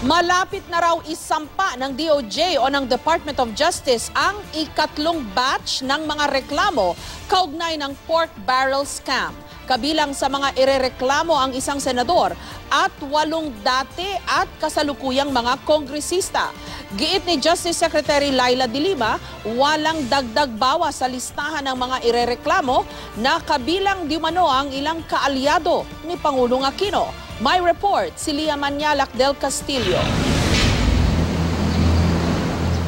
Malapit na raw isampa ng DOJ o ng Department of Justice ang ikatlong batch ng mga reklamo kaugnay ng pork barrel scam. Kabilang sa mga irereklamo ang isang senador at 8 dati at kasalukuyang mga kongresista. Giit ni Justice Secretary Laila De Lima, walang dagdag bawas sa listahan ng mga irereklamo na kabilang di umano ang ilang kaalyado ni Pangulong Aquino. May report si Lia Manialac del Castillo.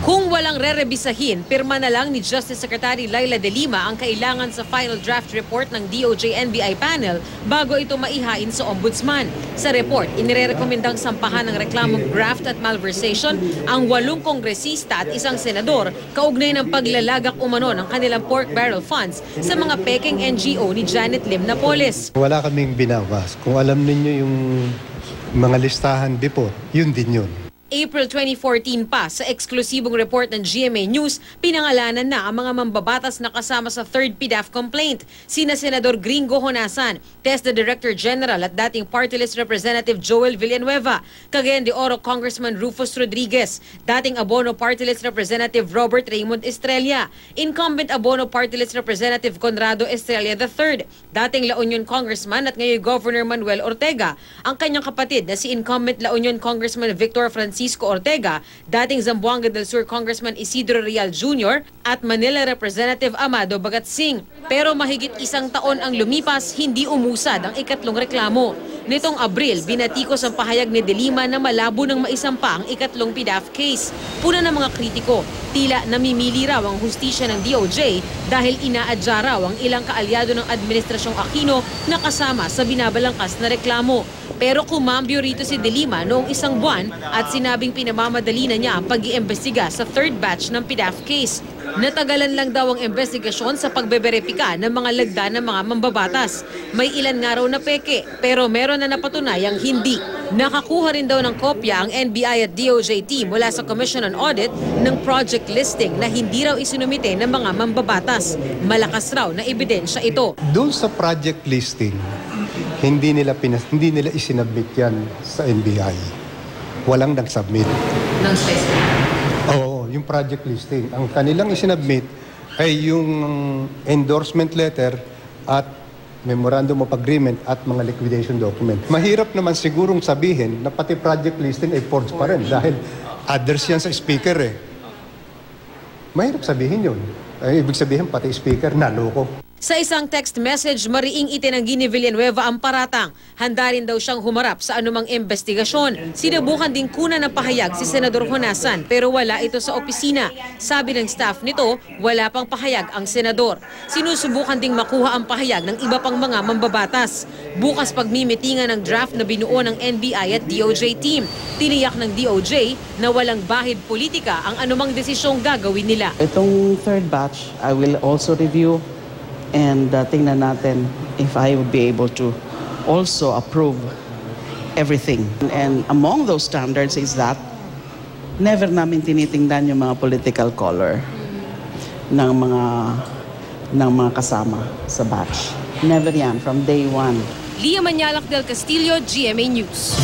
Kung walang re-rebisahin, pirma na lang ni Justice Secretary Laila De Lima ang kailangan sa final draft report ng DOJ-NBI panel bago ito maihain sa Ombudsman. Sa report, inirekomendang sampahan ng reklamong graft at malversation ang 8 kongresista at isang senador kaugnay ng paglalagak umano ng kanilang pork barrel funds sa mga peking NGO ni Janet Lim Napoles. Wala kaming binawas. Kung alam ninyo yung mga listahan before, yun din yun. April 2014 pa, sa eksklusibong report ng GMA News, pinangalanan na ang mga mambabatas na kasama sa 3rd PDAF complaint. Sina Senador Gringo Honasan, TESDA Director General at dating Party List Representative Joel Villanueva, Cagayan de Oro Congressman Rufus Rodriguez, dating Abono Party List Representative Robert Raymond Estrella, incumbent Abono Party List Representative Conrado Estrella III, dating La Union Congressman at ngayon Governor Manuel Ortega, ang kanyang kapatid na si incumbent La Union Congressman Victor Francisco Ortega, dating Zamboanga del Sur Congressman Isidro Real Jr. at Manila Representative Amado Bagatsing. Pero mahigit 1 taon ang lumipas, hindi umusad ang ikatlong reklamo. Nitong Abril, binatikos ang pahayag ni De Lima na malabo ng maisampa ang ikatlong PDAF case. Puna ng mga kritiko, tila namimili raw ang hustisya ng DOJ dahil inaadya raw ang ilang kaalyado ng Administrasyong Aquino na kasama sa binabalangkas na reklamo. Pero kumambyo rito si De Lima noong 1 buwan at sinabing pinamamadali na niya ang pag-iimbestiga sa 3rd batch ng PDAF case. Natagalan lang daw ang investigasyon sa pagbeberipika ng mga lagda ng mga mambabatas. May ilan nga raw na peke, pero meron na napatunayang hindi. Nakakuha rin daw ng kopya ang NBI at DOJ team mula sa Commission on Audit ng project listing na hindi raw isinumite ng mga mambabatas. Malakas raw na ebidensya ito. Doon sa project listing, hindi nila isinabmit yan sa NBI. Walang nag-submit. Ng specific? Oo, yung project listing. Ang kanilang isinabmit ay yung endorsement letter at memorandum of agreement at mga liquidation document. Mahirap naman sigurong sabihin na pati project listing ay forged pa rin dahil others yan sa speaker eh. Mahirap sabihin yun. Ay, ibig sabihin pati speaker naloko. Sa isang text message, mariing itinanggi ni Villanueva ang paratang. Handa rin daw siyang humarap sa anumang investigasyon. Sinubukan din kunan ng pahayag si Senador Honasan pero wala ito sa opisina. Sabi ng staff nito, wala pang pahayag ang senador. Sinusubukan ding makuha ang pahayag ng iba pang mga mambabatas. Bukas pagmimitingan ng draft na binuo ng NBI at DOJ team. Tiniyak ng DOJ na walang bahid politika ang anumang desisyong gagawin nila. Itong 3rd batch, I will also review and tingnan natin if I would be able to also approve everything. And among those standards is that never namin tinitingnan yung mga political color ng mga kasama sa batch. Never yan, from day one. Lia Manialac del Castillo, GMA News.